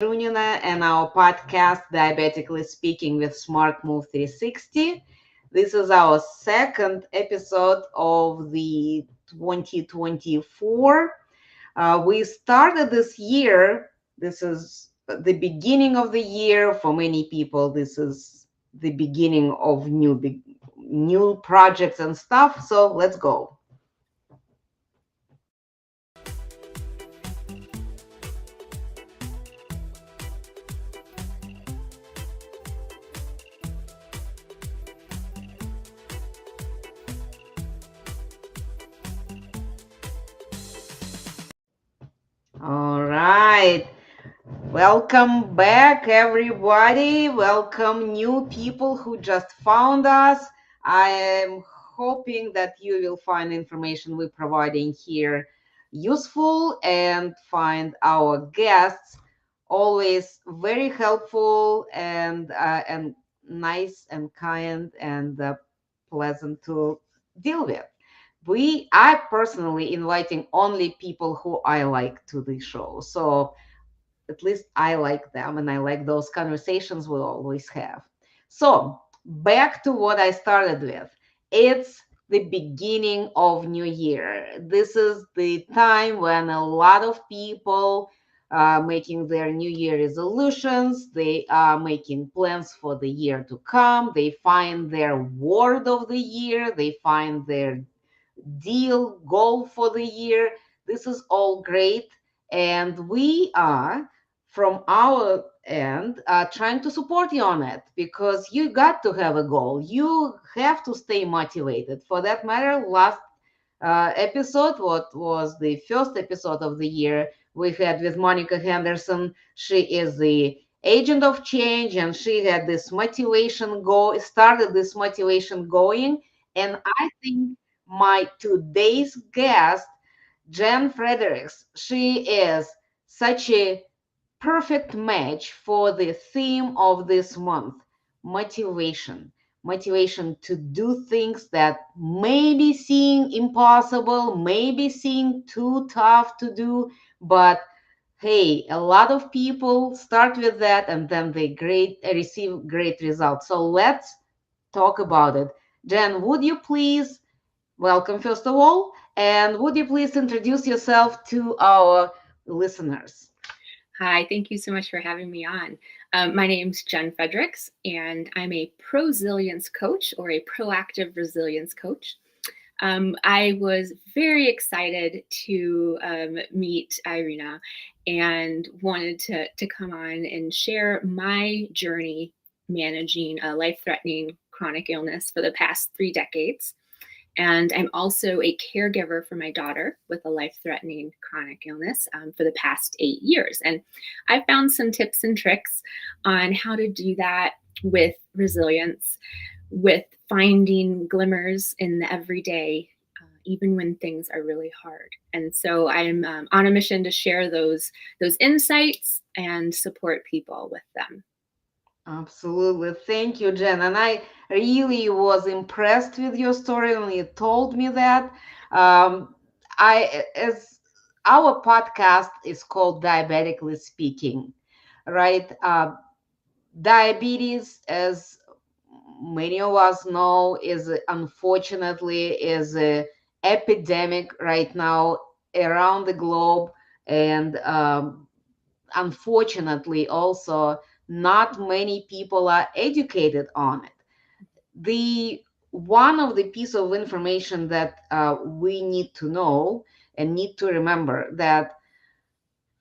Junina and our podcast, Diabetically Speaking with SmartMove360. This is our second episode of the 2024. We started this year. This is the beginning of the year. For many people, this is the beginning of new projects and stuff. So let's go. All right. Welcome back, everybody. Welcome, new people who just found us. I am hoping that you will find information we're providing here useful and find our guests always very helpful and nice and kind and pleasant to deal with. I personally inviting only people who I like to the show. So at least I like them and I like those conversations we always have. So, back to what I started with. It's the beginning of new year. This is the time when a lot of people are making their new year resolutions. They are making plans for the year to come. They find their word of the year. They find their deal, goal for the year. This is all great. And we are, from our end, trying to support you on it because you got to have a goal. You have to stay motivated. For that matter, last episode, what was the first episode of the year, we had with Monica Henderson. She is the agent of change and she had this motivation started this motivation going. And I think my today's guest, Jenn Fredericks, she is such a perfect match for the theme of this month, motivation. Motivation to do things that maybe seem impossible, maybe seem too tough to do, but hey, a lot of people start with that and then they receive great results. So let's talk about it. Jen, would you please welcome first of all, and would you please introduce yourself to our listeners? Hi, thank you so much for having me on. My name's Jenn Fredericks, and I'm a prosilience coach or a proactive resilience coach. I was very excited to meet Irina and wanted to come on and share my journey managing a life threatening chronic illness for the past 3 decades. And I'm also a caregiver for my daughter with a life threatening chronic illness for the past 8 years. And I found some tips and tricks on how to do that with resilience, with finding glimmers in the everyday, even when things are really hard. And so I'm on a mission to share those insights and support people with them. Absolutely. Thank you, Jen. And I really was impressed with your story when you told me that. Um, as our podcast is called Diabetically Speaking, right? Diabetes, as many of us know, is unfortunately is a epidemic right now around the globe, and unfortunately also not many people are educated on it. The one of the piece of information that we need to know and need to remember that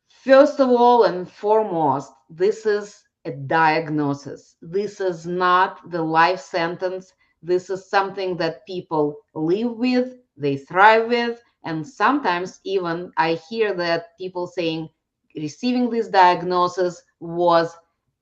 first of all and foremost, this is a diagnosis. This is not the life sentence. This is something that people live with, they thrive with, and sometimes even I hear that people saying receiving this diagnosis was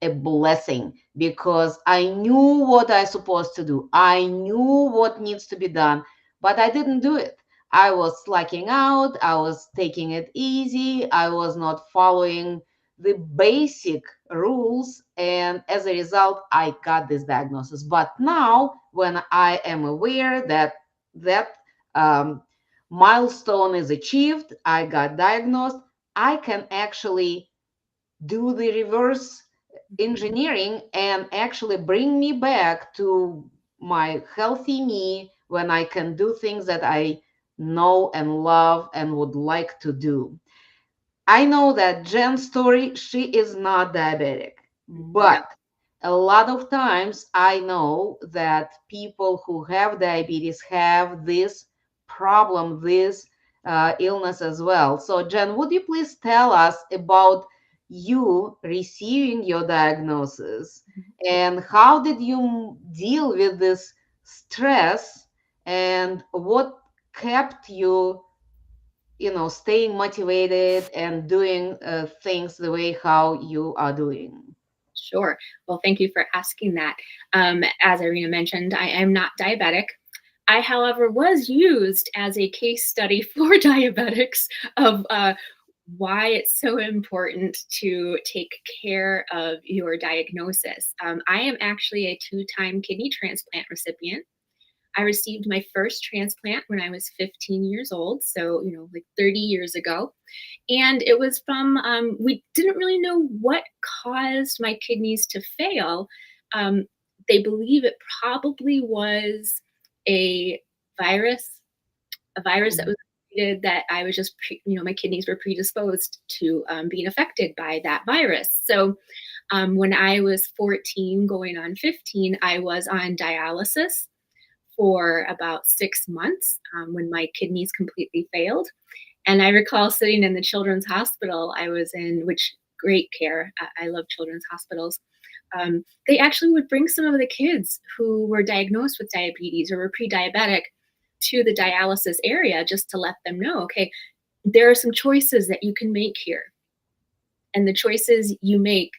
a blessing because I knew what I supposed to do. I knew what needs to be done, but I didn't do it. I was slacking out, I was taking it easy, I was not following the basic rules, and as a result, I got this diagnosis. But now, when I am aware that that um, milestone is achieved, I got diagnosed, I can actually do the reverse engineering and actually bring me back to my healthy me when I can do things that I know and love and would like to do. I know that Jen's story, she is not diabetic, No, but a lot of times I know that people who have diabetes have this problem, this illness as well. So, Jen, would you please tell us about you receiving your diagnosis and how did you deal with this stress and what kept you, staying motivated and doing things the way how you are doing? sure. Well, thank you for asking that. As Irina mentioned, I am not diabetic. I, however, was used as a case study for diabetics of why it's so important to take care of your diagnosis. I am actually a two-time kidney transplant recipient. I received my first transplant when I was 15 years old, so, like 30 years ago. And it was from, we didn't really know what caused my kidneys to fail. Um, they believe it probably was a virus, a virus that Mhm. was created that I was just, my kidneys were predisposed to being affected by that virus. So when I was 14 going on 15, I was on dialysis for about 6 months when my kidneys completely failed. And I recall sitting in the children's hospital I was in, which great care. I love children's hospitals. They actually would bring some of the kids who were diagnosed with diabetes or were pre-diabetic to the dialysis area just to let them know, okay, there are some choices that you can make here, and the choices you make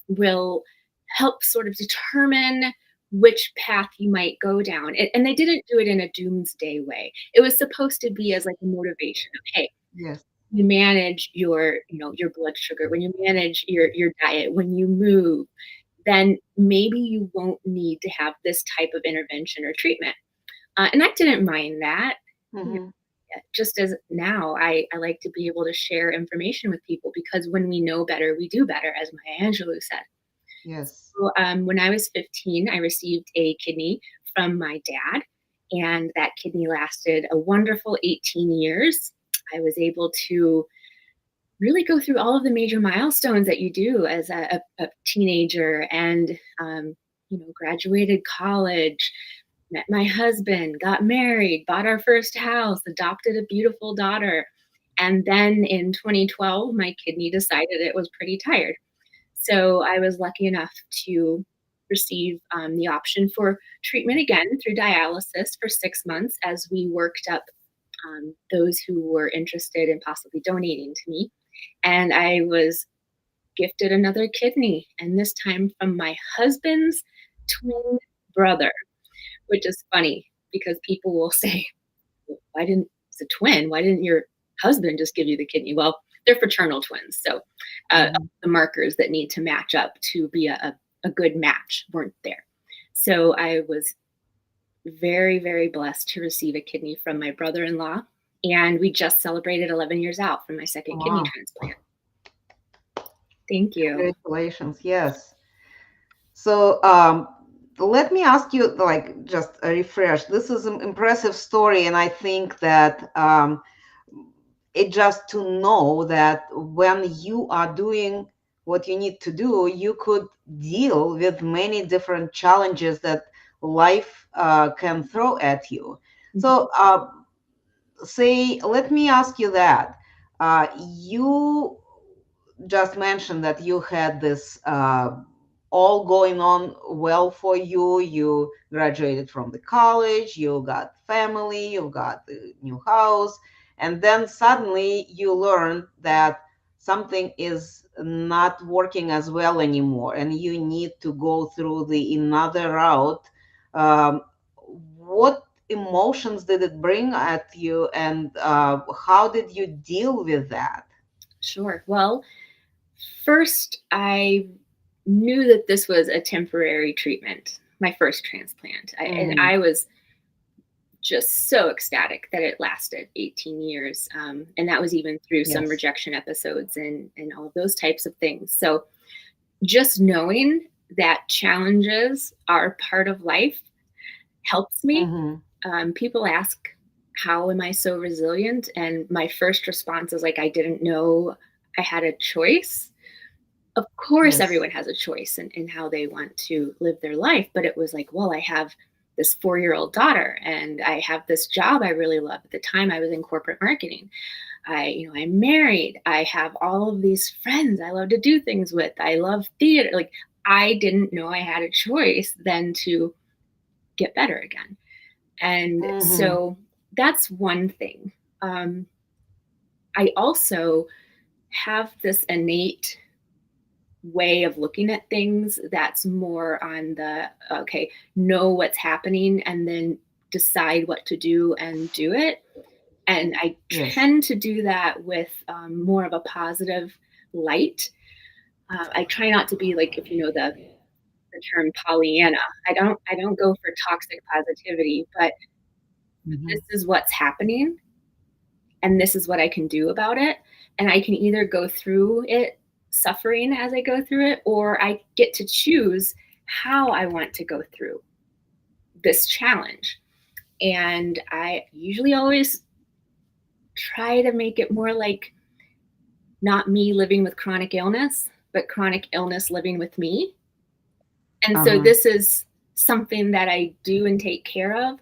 will help sort of determine which path you might go down. And they didn't do it in a doomsday way. It was supposed to be as like a motivation of, hey, Yes. you manage your blood sugar, when you manage your diet, when you move, then maybe you won't need to have this type of intervention or treatment. And I didn't mind that. You know, Hmm. just as now, I like to be able to share information with people because when we know better, we do better, as Maya Angelou said. Yes. So, when I was 15, I received a kidney from my dad, and that kidney lasted a wonderful 18 years. I was able to really go through all of the major milestones that you do as a teenager and, graduated college, met my husband, got married, bought our first house, adopted a beautiful daughter. And then in 2012, my kidney decided it was pretty tired. So I was lucky enough to receive the option for treatment again through dialysis for 6 months as we worked up those who were interested in possibly donating to me. And I was gifted another kidney, and this time from my husband's twin brother, which is funny because people will say, why didn't it's a twin? Why didn't your husband just give you the kidney? Well, they're fraternal twins. So Hmm. the markers that need to match up to be a good match weren't there. So I was very, very blessed to receive a kidney from my brother in law. And we just celebrated 11 years out from my second kidney Wow. transplant. Thank you. Congratulations. Yes. So, let me ask you, like, just a refresh. This is an impressive story, and I think that it just to know that when you are doing what you need to do, you could deal with many different challenges that life can throw at you. Mhm. So, say, let me ask you that. You just mentioned that you had this all going on well for you. You graduated from the college, you got family, you got the new house, and then suddenly you learned that something is not working as well anymore, and you need to go through the another route. What emotions did it bring at you, and how did you deal with that? Sure. Well, first, I knew that this was a temporary treatment, my first transplant. And Hmm. I was just so ecstatic that it lasted 18 years. And that was even through some Yes. rejection episodes and all of those types of things. So just knowing that challenges are part of life helps me. Mm-hmm. People ask, how am I so resilient? And my first response is like, I didn't know I had a choice. Of course, Yes. everyone has a choice in how they want to live their life. But it was like, well, I have this 4-year-old daughter and I have this job I really love. At the time, I was in corporate marketing. I'm married. I have all of these friends I love to do things with. I love theater. Like, I didn't know I had a choice then to get better again. And Mm-hmm. so that's one thing. Um, I also have this innate way of looking at things that's more on the okay, know what's happening and then decide what to do and do it. And I Yes. tend to do that with more of a positive light. I try not to be like, if you know the term Pollyanna. I don't go for toxic positivity, but Mm-hmm. this is what's happening and this is what I can do about it. And I can either go through it suffering as I go through it, or I get to choose how I want to go through this challenge. And I usually always try to make it more like not me living with chronic illness, but chronic illness living with me. And so Uh-huh. this is something that I do and take care of,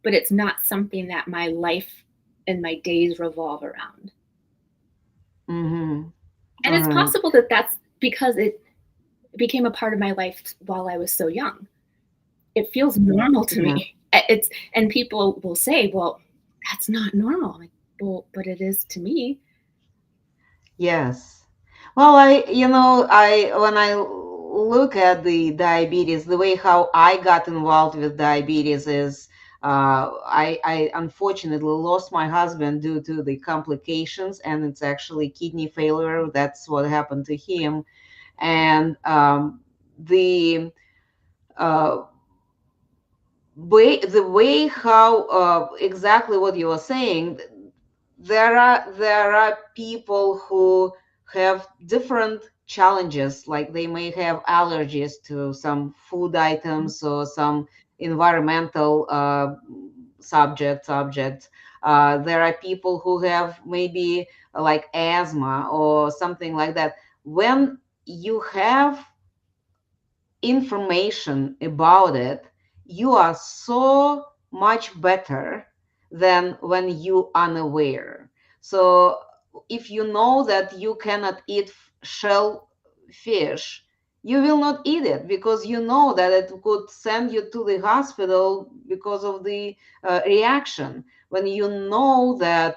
but it's not something that my life and my days revolve around. Mm-hmm. And All it's right. possible that that's because it became a part of my life while I was so young. It feels normal to Yeah. me. It's and people will say, "Well, that's not normal." I'm like, "Well, but it is to me." Yes. Well, I when I look at the diabetes, the way how I got involved with diabetes is I unfortunately lost my husband due to the complications, and it's actually kidney failure. That's what happened to him. And the uh, the way how exactly what you were saying, there are people who have different challenges, like they may have allergies to some food items or some environmental subjects. There are people who have maybe like asthma or something like that. When you have information about it, you are so much better than when you unaware. So if you know that you cannot eat shell fish, you will not eat it because you know that it could send you to the hospital because of the reaction. When you know that,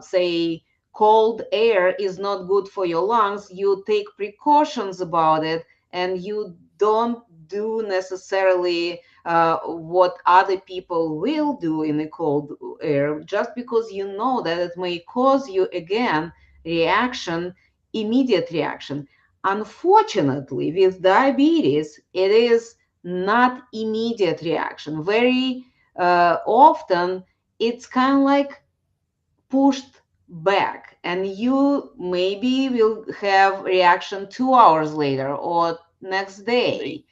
say, cold air is not good for your lungs, you take precautions about it, and you don't do necessarily what other people will do in the cold air, just because you know that it may cause you again reaction, immediate reaction. Unfortunately, with diabetes, it is not immediate reaction. Very often, it's kind of like pushed back, and you maybe will have reaction 2 hours later or next Right. day,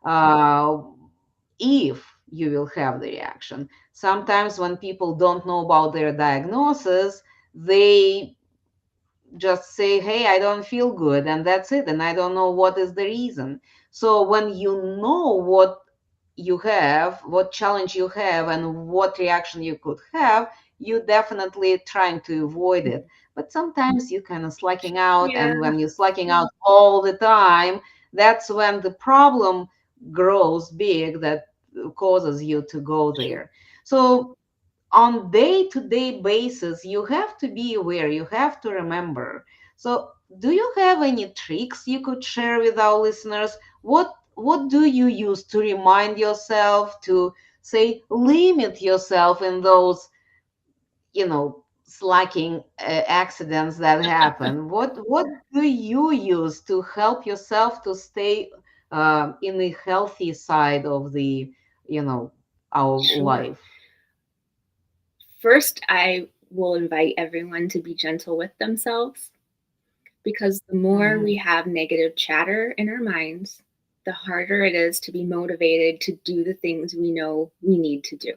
uh, if you will have the reaction. Sometimes when people don't know about their diagnosis, they just say, hey, I don't feel good, and that's it, and I don't know what is the reason. So when you know what you have, what challenge you have, and what reaction you could have, you definitely trying to avoid it. But sometimes you kind of slacking out, Yeah. and when you're slacking out all the time, that's when the problem grows big, that causes you to go Sure. there. So on day-to-day basis, you have to be aware, you have to remember. So do you have any tricks you could share with our listeners? What do you use to remind yourself to, say, limit yourself in those, slacking accidents that happen? What do you use to help yourself to stay in the healthy side of the, you know our Sure. life? First, I will invite everyone to be gentle with themselves, because the more we Mhm. have negative chatter in our minds, the harder it is to be motivated to do the things we know we need to do.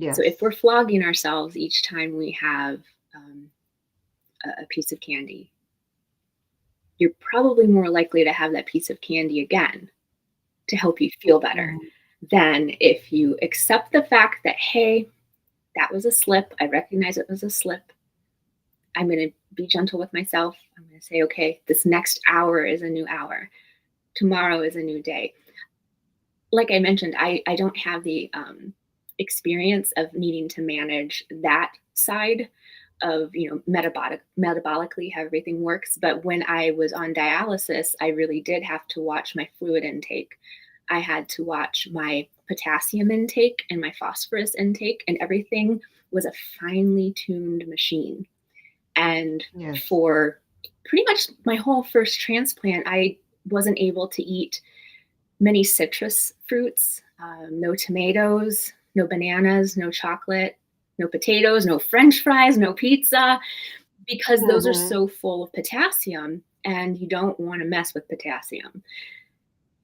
So if Yes. we're flogging ourselves each time we have um, a piece of candy, you're probably more likely to have that piece of candy again to help you feel better Mhm. than if you accept the fact that, hey, that was a slip. I recognize it was a slip. I'm going to be gentle with myself. I'm going to say, okay, this next hour is a new hour. Tomorrow is a new day. Like I mentioned, I don't have the experience of needing to manage that side of, metabolically how everything works. But when I was on dialysis, I really did have to watch my fluid intake. I had to watch my potassium intake and my phosphorus intake, and everything was a finely tuned machine. And Yes. for pretty much my whole first transplant, I wasn't able to eat many citrus fruits, no tomatoes, no bananas, no chocolate, no potatoes, no french fries, no pizza, because those are Mhm. so full of potassium and you don't want to mess with potassium.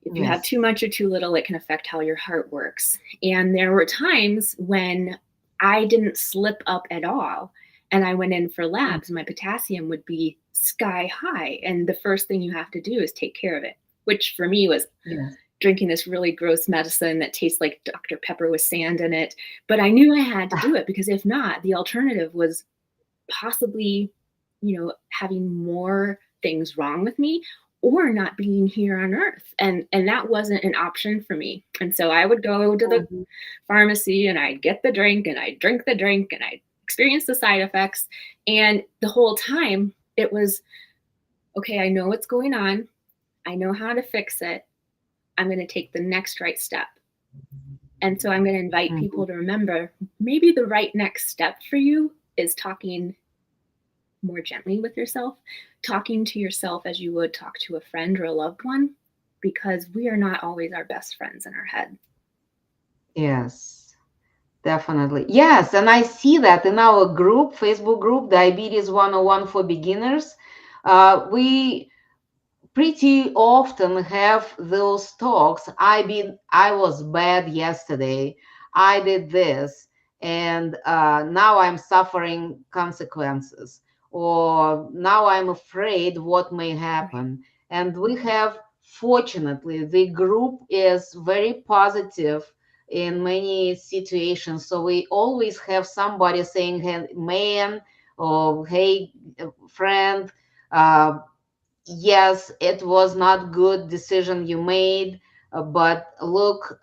If you have Yes. too much or too little, it can affect how your heart works. And there were times when I didn't slip up at all and I went in for Mm. labs, my potassium would be sky high. And the first thing you have to do is take care of it, which for me was Yes. drinking this really gross medicine that tastes like Dr. Pepper with sand in it. But I knew I had to do it, because if not, the alternative was possibly, having more things wrong with me or not being here on earth. And that wasn't an option for me. And so I would go to the Mhm. pharmacy and I'd get the drink and I'd drink the drink and I'd experience the side effects. And the whole time it was, okay, I know what's going on. I know how to fix it. I'm going to take the next right step. And so I'm going to invite Mhm. people to remember, maybe the right next step for you is talking more gently with yourself, talking to yourself as you would talk to a friend or a loved one, because we are not always our best friends in our head. Yes. Definitely. Yes, and I see that in our group, Facebook group, Diabetes 101 for Beginners. We pretty often have those talks. I was bad yesterday. I did this, and now I'm suffering consequences, or now I'm afraid what may Right. happen. And we have, fortunately, the group is very positive in many situations. So we always have somebody saying, "Hey, man," or "Hey, friend." Uh, yes, it was not good decision you made, but look,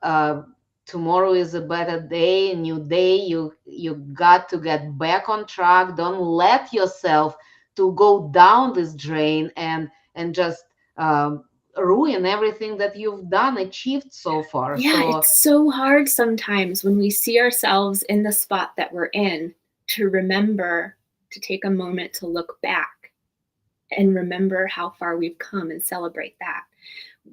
tomorrow is a better day, a new day. You got to get back on track. Don't let yourself to go down this drain and just ruin everything that you've done, achieved so far. Yeah, So it's so hard sometimes when we see ourselves in the spot that we're in to remember to take a moment to look back and remember how far we've come and celebrate that.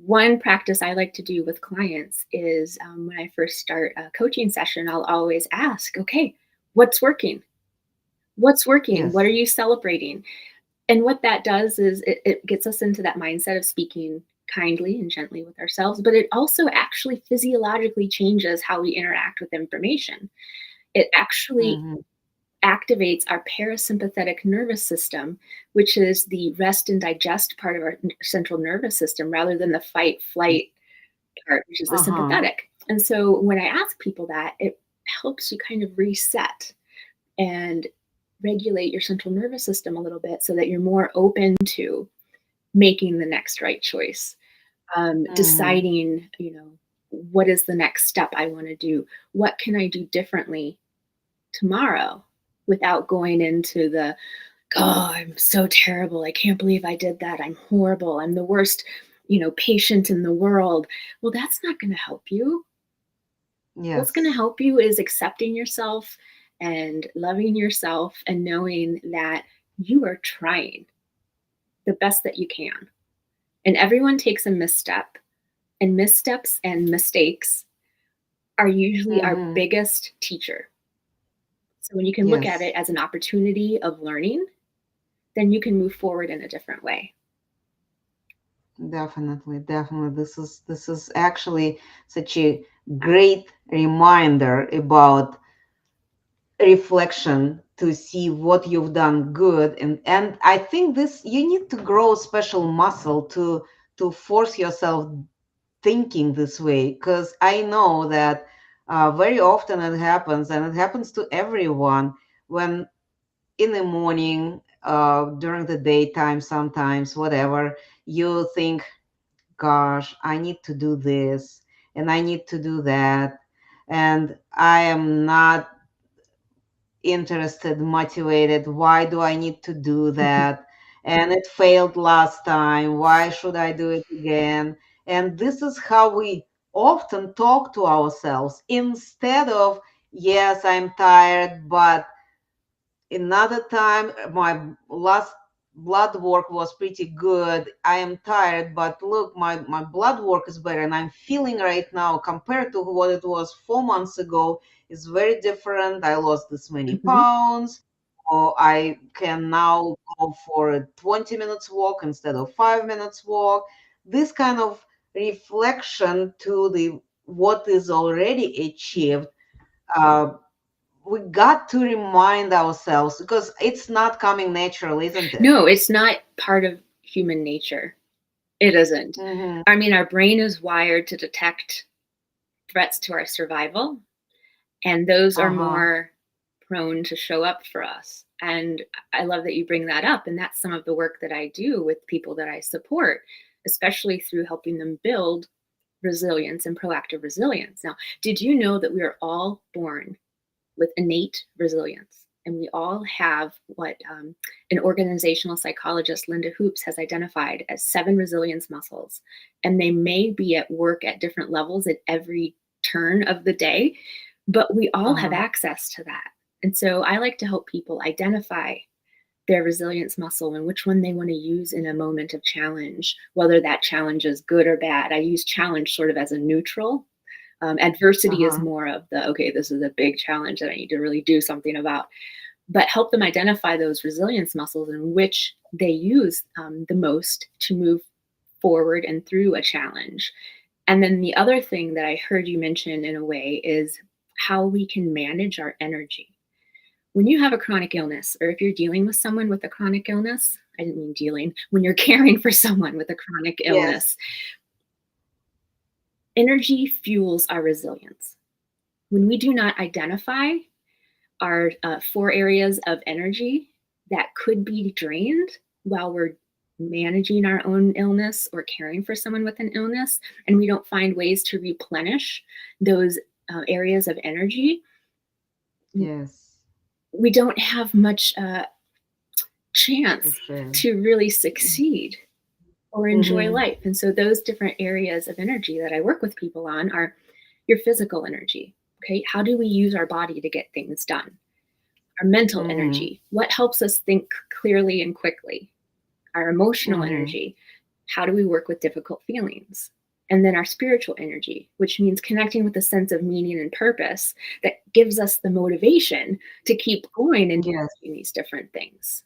One practice I like to do with clients is, when I first start a coaching session, I'll always ask, okay, what's working? What's working? What are yes. you celebrating? And what that does is it gets us into that mindset of speaking kindly and gently with ourselves, but it also actually physiologically changes how we interact with information. It actually Hmm. activates our parasympathetic nervous system, which is the rest and digest part of our central nervous system, rather than the fight flight part, which is the Uh-huh. sympathetic. And so when I ask people that, it helps you kind of reset and regulate your central nervous system a little bit so that you're more open to making the next right choice, Hmm. deciding, what is the next step I want to do? What can I do differently tomorrow without going into the, oh, I'm so terrible. I can't believe I did that. I'm horrible. I'm the worst, patient in the world. Well, that's not going to help you. What's going to Yes. help you is accepting yourself and loving yourself and knowing that you are trying the best that you can. And everyone takes a misstep, and missteps and mistakes are usually our Hmm. biggest teacher. So when you can look at Yes. it as an opportunity of learning, then you can move forward in a different way. Definitely, definitely. This is actually such a great reminder about reflection to see what you've done good, and I think this you need to grow special muscle to force yourself thinking this way, because I know that very often it happens, and it happens to everyone when in the morning, during the daytime, sometimes, whatever, you think, gosh, I need to do this and I need to do that. And I am not interested, motivated. Why do I need to do that? And it failed last time. Why should I do it again? And this is how we often talk to ourselves instead of, yes, I'm tired, but another time, my last blood work was pretty good. I am tired, but look, my blood work is better, and I'm feeling right now compared to what it was 4 months ago is very different. I lost this many Mhm. pounds, or I can now go for a 20 minutes walk instead of 5 minutes walk. This kind of reflection to the what is already achieved, uh, we got to remind ourselves because it's not coming natural, isn't it? No, it's not part of human nature. It isn't. Mm-hmm. I mean, our brain is wired to detect threats to our survival, and those are Uh-huh. more prone to show up for us. And I love that you bring that up. And that's some of the work that I do with people that I support, especially through helping them build resilience and proactive resilience. Now, did you know that we are all born with innate resilience? And we all have what an organizational psychologist, Linda Hoops, has identified as 7 resilience muscles. And they may be at work at different levels at every turn of the day, but we all have Uh-huh. access to that. And so I like to help people identify their resilience muscle and which one they want to use in a moment of challenge, whether that challenge is good or bad. I use challenge sort of as a neutral. Adversity is Uh-huh. more of the, okay, this is a big challenge that I need to really do something about, but help them identify those resilience muscles and which they use the most to move forward and through a challenge. And then the other thing that I heard you mention in a way is how we can manage our energy. When you have a chronic illness, or if you're dealing with someone with a chronic illness, I didn't mean dealing, when you're caring for someone with a chronic Yes. illness, energy fuels our resilience. When we do not identify our 4 areas of energy that could be drained while we're managing our own illness or caring for someone with an illness, and we don't find ways to replenish those areas of energy, Yes. we don't have much For chance sure. to really succeed or enjoy Mm-hmm. life. And so, those different areas of energy that I work with people on are your physical energy. Okay, how do we use our body to get things done? Our mental Mm-hmm. energy, what helps us think clearly and quickly? Our emotional Mm-hmm. energy, how do we work with difficult feelings? And then our spiritual energy, which means connecting with a sense of meaning and purpose that gives us the motivation to keep going and Yes. doing these different things.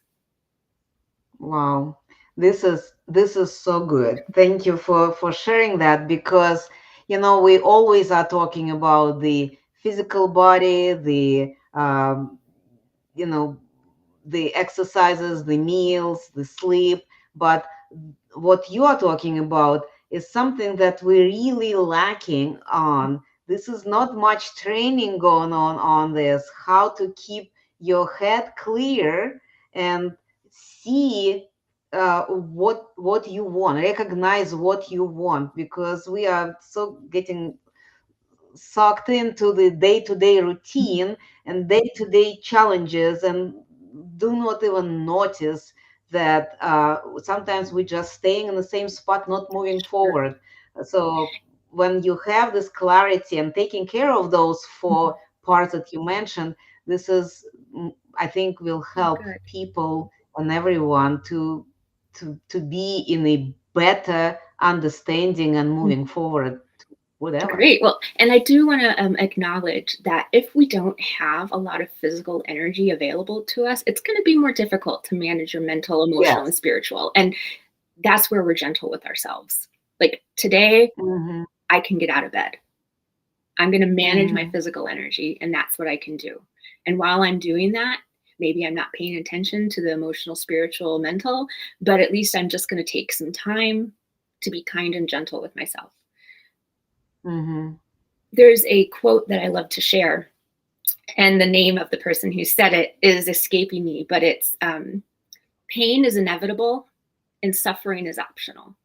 Wow. This is so good. Thank you for sharing that, because we always are talking about the physical body, you know the exercises, the meals, the sleep, but what you are talking about is something that we're really lacking on. This is not much training going on this, how to keep your head clear and see what you want, recognize what you want, because we are so getting sucked into the day-to-day routine and day-to-day challenges, and do not even notice that sometimes we're just staying in the same spot, not moving Sure. forward. So when you have this clarity and taking care of those Mhm. 4 parts that you mentioned, this is, I think, will Oh, help good. people and everyone to be in a better understanding and moving forward. whatever. Great. Well, and I do want to acknowledge that if we don't have a lot of physical energy available to us, it's going to be more difficult to manage your mental, emotional, and Yes. spiritual. And that's where we're gentle with ourselves. Like today, Mm-hmm. I can get out of bed. I'm going to manage my Mm-hmm. physical energy, and that's what I can do. And while I'm doing that, maybe I'm not paying attention to the emotional, spiritual, mental, but at least I'm just going to take some time to be kind and gentle with myself. Mm-hmm. There's a quote that I love to share, and the name of the person who said it is escaping me, but it's pain is inevitable and suffering is optional.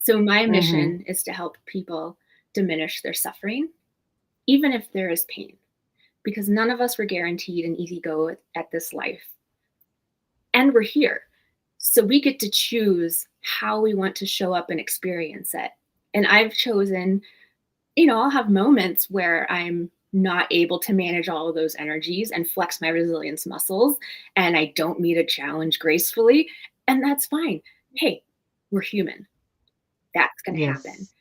So, my Mm-hmm. mission is to help people diminish their suffering, even if there is pain, because none of us were guaranteed an easy go at this life. And we're here. So we get to choose how we want to show up and experience it. And I've chosen, I'll have moments where I'm not able to manage all of those energies and flex my resilience muscles, and I don't meet a challenge gracefully. And that's fine. Hey, we're human. That's going to happen. Yes.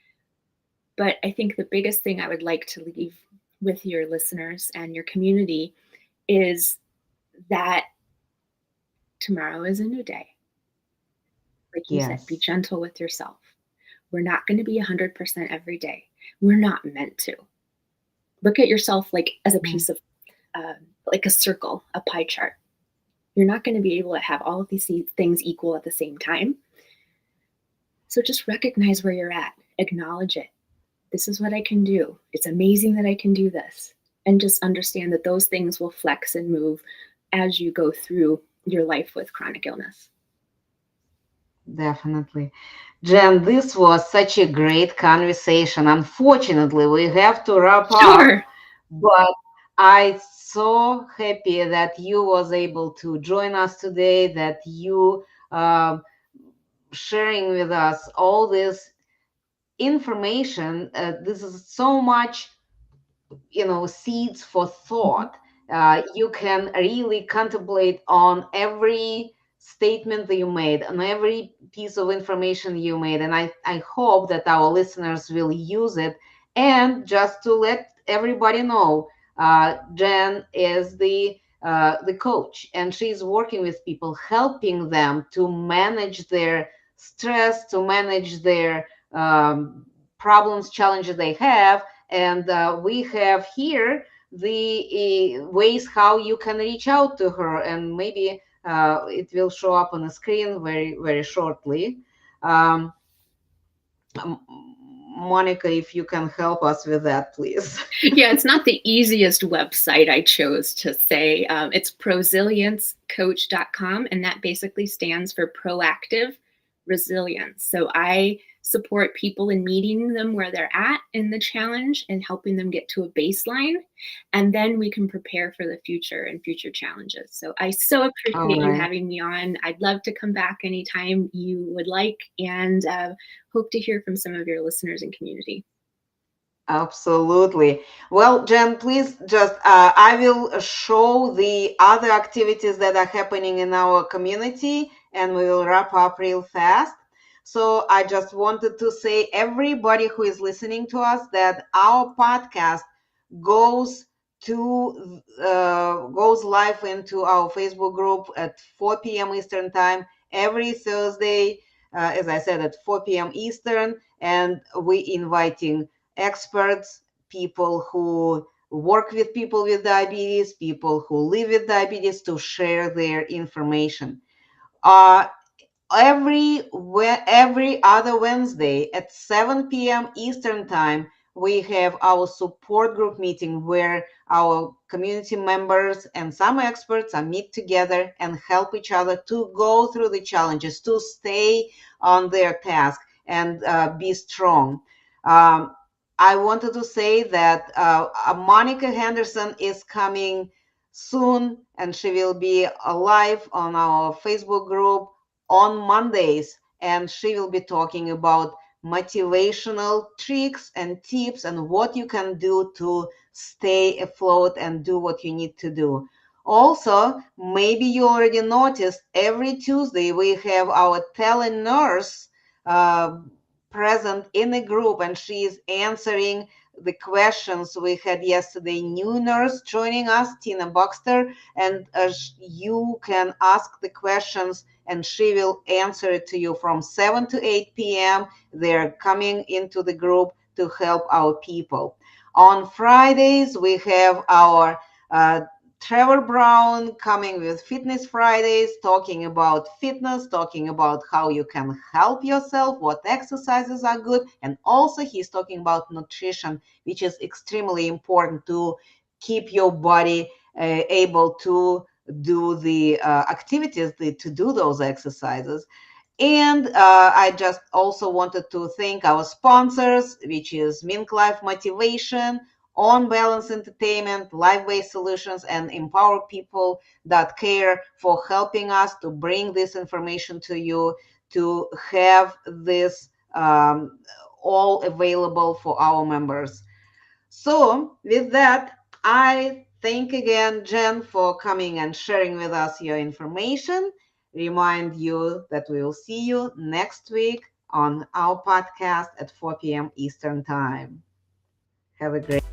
But I think the biggest thing I would like to leave with your listeners and your community is that tomorrow is a new day. Like you said, be Yes. gentle with yourself. We're not going to be 100% every day. We're not meant to. Look at yourself like as a Mm-hmm. piece of, like a circle, a pie chart. You're not going to be able to have all of these things equal at the same time. So just recognize where you're at, acknowledge it. This is what I can do. It's amazing that I can do this. And just understand that those things will flex and move as you go through your life with chronic illness. Definitely. Jen, this was such a great conversation. Unfortunately, we have to wrap up, Sure. but I'm so happy that you was able to join us today, that you um sharing with us all this information. This is so much, seeds for Mhm. thought. You can really contemplate on every statement that you made, on every piece of information you made, and I hope that our listeners will use it. And just to let everybody know, Jen is the coach, and she's working with people, helping them to manage their stress, to manage their problems, challenges they have. And we have here the ways how you can reach out to her, and maybe it will show up on the screen very, very shortly. Um, um, Monica, if you can help us with that, please. Yeah, it's not the easiest website I chose to say. It's prosiliencecoach.com, and that basically stands for proactive resilience. So I support people in meeting them where they're at in the challenge and helping them get to a baseline. And then we can prepare for the future and future challenges. So I so All appreciate you right. having me on. I'd love to come back anytime you would like, and hope to hear from some of your listeners and community. Absolutely. Well, Jen, please just, I will show the other activities that are happening in our community, and we will wrap up real fast. So I just wanted to say, everybody who is listening to us, that our podcast goes goes live into our Facebook group at 4 p.m. Eastern time every Thursday, as I said, at 4 p.m. Eastern, and we inviting experts, people who work with people with diabetes, people who live with diabetes, to share their information. Uh, every other Wednesday at 7 p.m. Eastern time, we have our support group meeting where our community members and some experts are meet together and help each other to go through the challenges, to stay on their task and be strong. Um, I wanted to say that Monica Henderson is coming soon, and she will be live on our Facebook group on Mondays, and she will be talking about motivational tricks and tips and what you can do to stay afloat and do what you need to do. Also, maybe you already noticed every Tuesday we have our telenurse uh, present in a group and she is answering the questions. We had yesterday new nurse joining us, Tina Boxter, and you can ask the questions and she will answer it to you from 7 to 8 p.m. They're coming into the group to help our people. On Fridays, we have our Trevor Brown coming with Fitness Fridays, talking about fitness, talking about how you can help yourself, what exercises are good, and also he's talking about nutrition, which is extremely important to keep your body able to do the activities, to do those exercises. And I just also wanted to thank our sponsors, which is Mink Life Motivation, On Balance Entertainment, Life-Based Solutions, and Empower People that care for helping us to bring this information to you, to have this all available for our members. So, with that, I thank again Jenn for coming and sharing with us your information. Remind you that we will see you next week on our podcast at 4 p.m. Eastern Time. Have a great